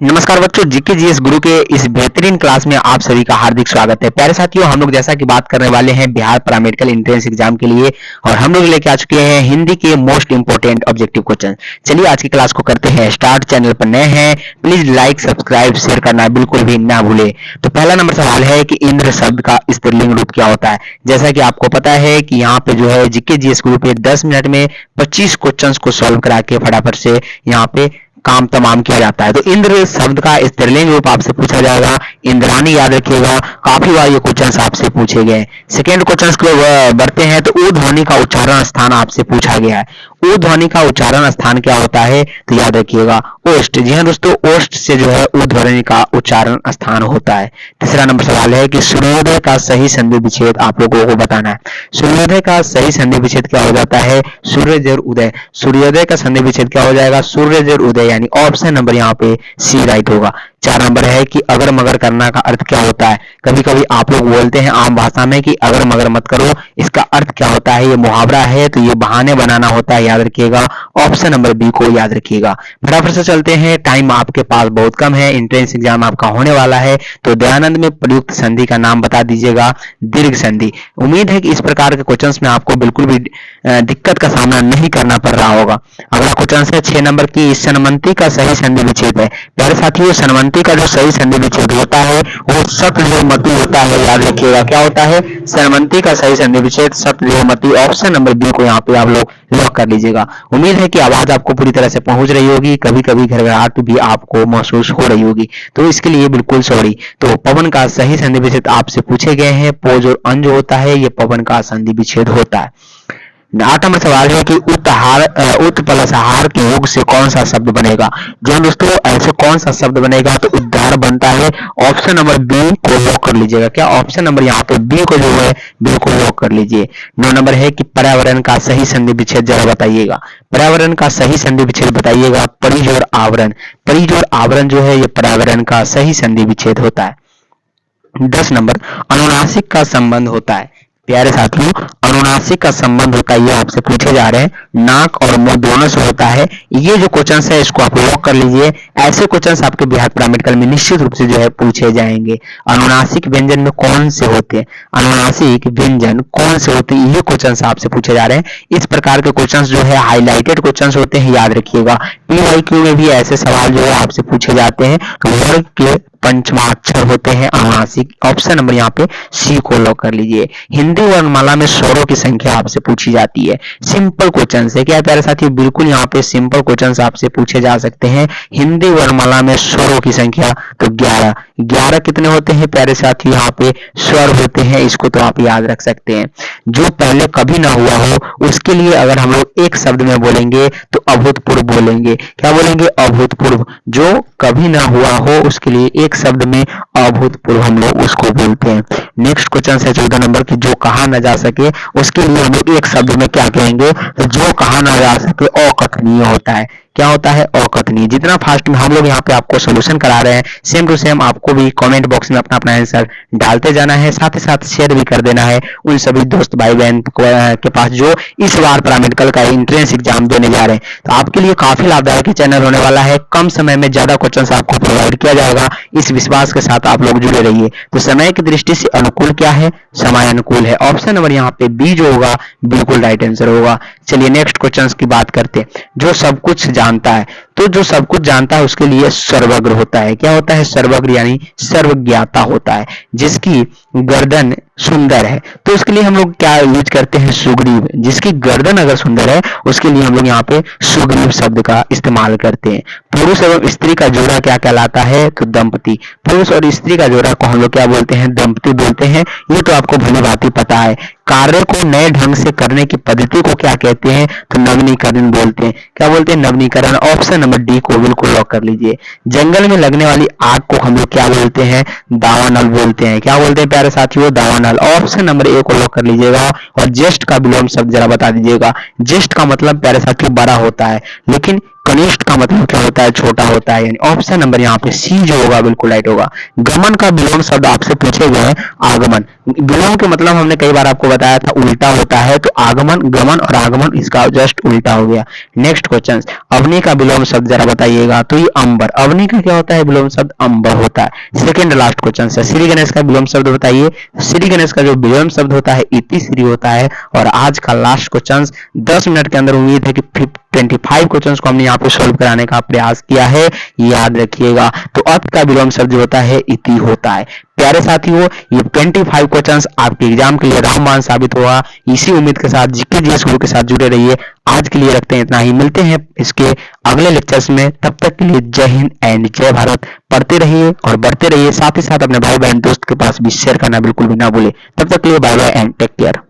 नमस्कार बच्चों, GK GS गुरु के इस बेहतरीन क्लास में आप सभी का हार्दिक स्वागत है। प्यारे साथियों, हम लोग जैसा कि बात करने वाले हैं बिहार पैरामेडिकल एंट्रेंस एग्जाम के लिए और हम लोग लेके आ चुके हैं हिंदी के मोस्ट इंपोर्टेंट ऑब्जेक्टिव क्वेश्चन। चलिए आज की क्लास को करते हैं स्टार्ट। चैनल पर नए हैं प्लीज लाइक सब्सक्राइब शेयर करना बिल्कुल भी ना भूले। तो पहला नंबर सवाल है कि इंद्र शब्द का स्त्रीलिंग रूप क्या होता है। जैसा कि आपको पता है कि यहाँ पे जो है जीके जीएस गुरु पे 10 मिनट में 25 क्वेश्चन को सॉल्व करा के फटाफट से यहाँ पे काम तमाम किया जाता है। तो इंद्र शब्द का स्त्रीलिंग रूप आपसे पूछा जाएगा, इंद्राणी याद रखिएगा। काफी बार ये क्वेश्चन आपसे पूछे गए। सेकेंड क्वेश्चन को बढ़ते हैं तो ऊ ध्वनि का उच्चारण स्थान आपसे पूछा गया है। ऊ ध्वनि का उच्चारण स्थान क्या होता है तो याद रखिएगा ओष्ठ। जी हाँ दोस्तों, ओष्ठ से जो है ऊ ध्वनि का उच्चारण स्थान होता है। तीसरा नंबर सवाल है कि सूर्योदय का सही संधि विच्छेद आप लोगों को बताना है। सूर्योदय का सही संधि विच्छेद क्या हो जाता है, सूर्य जर उदय। सूर्योदय का संधि विच्छेद क्या हो जाएगा, सूर्य जर उदय, यानी ऑप्शन नंबर यहाँ पे सी राइट होगा। 4 नंबर है कि अगर मगर करना का अर्थ क्या होता है। कभी कभी आप लोग बोलते हैं आम भाषा में कि अगर मगर मत करो, इसका अर्थ क्या होता है, ये मुहावरा है तो ये बहाने बनाना होता है, याद रखिएगा। ऑप्शन नंबर बी को याद रखिएगा। फटाफट से चलते हैं, टाइम आपके पास बहुत कम है, एंट्रेंस एग्जाम आपका होने वाला है। तो दयानंद में प्रयुक्त संधि का नाम बता दीजिएगा, दीर्घ संधि। उम्मीद है कि इस प्रकार के क्वेश्चंस में आपको बिल्कुल भी दिक्कत का सामना नहीं करना पड़ रहा होगा। अगला क्वेश्चन है 6 नंबर की, सनमंती का सही संधि विच्छेद है। प्यारे साथियों, सनमंती का जो सही संधि विच्छेद होता है वो सतलियोमति होता है, याद रखिएगा। क्या होता है, सनमंती का सही संधि विच्छेद सतलियोमति। ऑप्शन नंबर बी को यहाँ पे आप लोग लॉक कर लीजिएगा। उम्मीद है कि आवाज आपको पूरी तरह से पहुंच रही होगी, कभी कभी घरघराहट भी आपको महसूस हो रही होगी, तो इसके लिए बिल्कुल सॉरी। तो पवन का सही संधि विच्छेद आपसे पूछे गए हैं, पोज और अंज होता है, ये पवन का संधि विच्छेद होता है। 8 नंबर सवाल है कि उत प्लस हार के योग से कौन सा शब्द बनेगा। जो दोस्तों ऐसे कौन सा शब्द बनेगा तो उद्धार बनता है। ऑप्शन नंबर बी को लॉक कर लीजिएगा। क्या ऑप्शन नंबर यहाँ पे बी को जो है बिल्कुल लॉक कर लीजिए। 9 नंबर है कि पर्यावरण का सही संधि विच्छेद जरा बताइएगा। पर्यावरण का सही संधि विच्छेद बताइएगा, परिज और आवरण। परिज और आवरण जो है ये पर्यावरण का सही संधि विच्छेद होता है। 10 नंबर अनुनासिक का संबंध होता है। प्यारे साथियों, अनुनासिक का संबंध होता है, ये आपसे पूछे जा रहे हैं, नाक और मुंह दोनों से होता है। ये जो क्वेश्चन है इसको आप लॉक कर लीजिए। ऐसे क्वेश्चन आपके बिहार पैरामेडिकल में निश्चित रूप से जो है पूछे जाएंगे। अनुनासिक व्यंजन में कौन से होते हैं, अनुनासिक व्यंजन कौन से होते हैं, ये क्वेश्चन आपसे पूछे जा रहे हैं। इस प्रकार के क्वेश्चन जो है हाईलाइटेड क्वेश्चन होते हैं, याद रखिएगा। पीवाईक्यू में भी ऐसे सवाल जो है आपसे पूछे जाते हैं। वर्ग के पंचमाक्षर होते हैं अनुनासिक। ऑप्शन नंबर यहाँ पे सी को लॉक कर लीजिए। हिंदी वर्णमाला में स्वरों की संख्या आपसे पूछी जाती है। सिंपल क्वेश्चन है क्या प्यारे साथियों, बिल्कुल यहाँ पे सिंपल क्वेश्चन आपसे पूछे जा सकते हैं। हिंदी वर्णमाला में स्वरों की संख्या तो 11। 11 कितने होते हैं प्यारे साथियों, यहाँ पे स्वर होते हैं, इसको तो आप याद रख सकते हैं। जो पहले कभी ना हुआ हो उसके लिए अगर हम लोग एक शब्द में बोलेंगे तो अभूतपूर्व बोलेंगे। क्या बोलेंगे, अभूतपूर्व। जो कभी ना हुआ हो उसके लिए एक शब्द में अभूतपूर्व हम लोग उसको बोलते हैं। नेक्स्ट क्वेश्चन है 14 नंबर की, जो कहा ना जा सके उसके लिए हम लोग एक शब्द में क्या कहेंगे, तो जो कहा ना जा सके अकथनीय होता है। क्या होता है, अकथनीय। जितना फास्ट में हम लोग यहाँ पे आपको सोल्यूशन करा रहे हैं, सेम टू सेम आपको भी कमेंट बॉक्स में अपना अपना आंसर डालते जाना है, साथ ही साथ शेयर भी कर देना है उन सभी दोस्त भाई बहन के पास जो इस बार पैरामेडिकल का एंट्रेंस एग्जाम देने जा रहे हैं। तो आपके लिए काफी लाभदायक चैनल होने वाला है, कम समय में ज्यादा क्वेश्चन आपको प्रोवाइड किया जाएगा, इस विश्वास के साथ आप लोग जुड़े रहिए। तो समय की दृष्टि से अनुकूल क्या है, समय अनुकूल है। ऑप्शन नंबर यहाँ पे बी जो होगा बिल्कुल राइट आंसर होगा। चलिए नेक्स्ट क्वेश्चन की बात करते हैं। जो सब कुछ जानता है, तो जो सब कुछ जानता है उसके लिए सर्वज्ञ होता है। क्या होता है, सर्वज्ञ यानी सर्वज्ञाता होता है। जिसकी गर्दन सुंदर है तो उसके लिए हम लोग क्या यूज करते हैं, सुग्रीव। जिसकी गर्दन अगर सुंदर है उसके लिए हम लोग यहाँ पे सुग्रीव शब्द का इस्तेमाल करते हैं। पुरुष एवं स्त्री का जोड़ा क्या कहलाता है, तो दंपति। पुरुष और स्त्री का जोड़ा को हम लोग क्या बोलते हैं, दंपति बोलते हैं। ये तो आपको भली भांति पता है। कार्य को नए ढंग से करने की पद्धति को क्या कहते हैं, तो नवीनीकरण बोलते हैं। क्या बोलते हैं, नवीनीकरण। ऑप्शन नंबर डी को बिल्कुल लॉक कर लीजिए। जंगल में लगने वाली आग को हम लोग क्या बोलते हैं, दावानल बोलते हैं। क्या बोलते हैं प्यारे साथियों, दावानल। ऑप्शन नंबर ए को लॉक कर लीजिएगा। और ज्येष्ठ का विलोम शब्द जरा बता दीजिएगा। ज्येष्ठ का मतलब प्यारे साथियों बड़ा होता है, लेकिन कनिष्ठ का मतलब क्या होता है, छोटा होता है, यानी ऑप्शन नंबर यहाँ पे सी जो होगा बिल्कुल राइट होगा। गमन का विलोम शब्द आपसे पूछे गए हैं आगमन। विलोम के मतलब हमने कई बार आपको बताया था उल्टा होता है, तो आगमन, गमन और आगमन इसका जस्ट उल्टा हो गया। नेक्स्ट क्वेश्चन, अवनी का विलोम शब्द जरा बताइएगा, तो ये अंबर। अवनी का क्या होता है विलोम शब्द, अंबर होता है। सेकंड लास्ट क्वेश्चन है, श्री गणेश का विलोम शब्द बताइए। श्री गणेश का जो विलोम शब्द होता है इति श्री होता है। और आज का लास्ट क्वेश्चन 10 मिनट के अंदर, उम्मीद है कि 25 क्वेश्चंस को हमने यहाँ पे सॉल्व कराने का प्रयास किया है, याद रखिएगा। तो अत का विलोम शब्द जो होता है इति होता है। प्यारे साथियों, ये 25 क्वेश्चंस आपके एग्जाम के लिए रामबाण साबित होगा। इसी उम्मीद के साथ जीके जीएस गुरु के साथ जुड़े रहिए। आज के लिए रखते हैं इतना ही, मिलते हैं इसके अगले लेक्चर्स में। तब तक के लिए जय हिंद एंड जय भारत। पढ़ते रहिए और बढ़ते रहिए, साथ ही साथ अपने भाई बहन दोस्त के पास भी शेयर करना बिल्कुल भी ना भूले। तब तक के लिए bye bye and take care.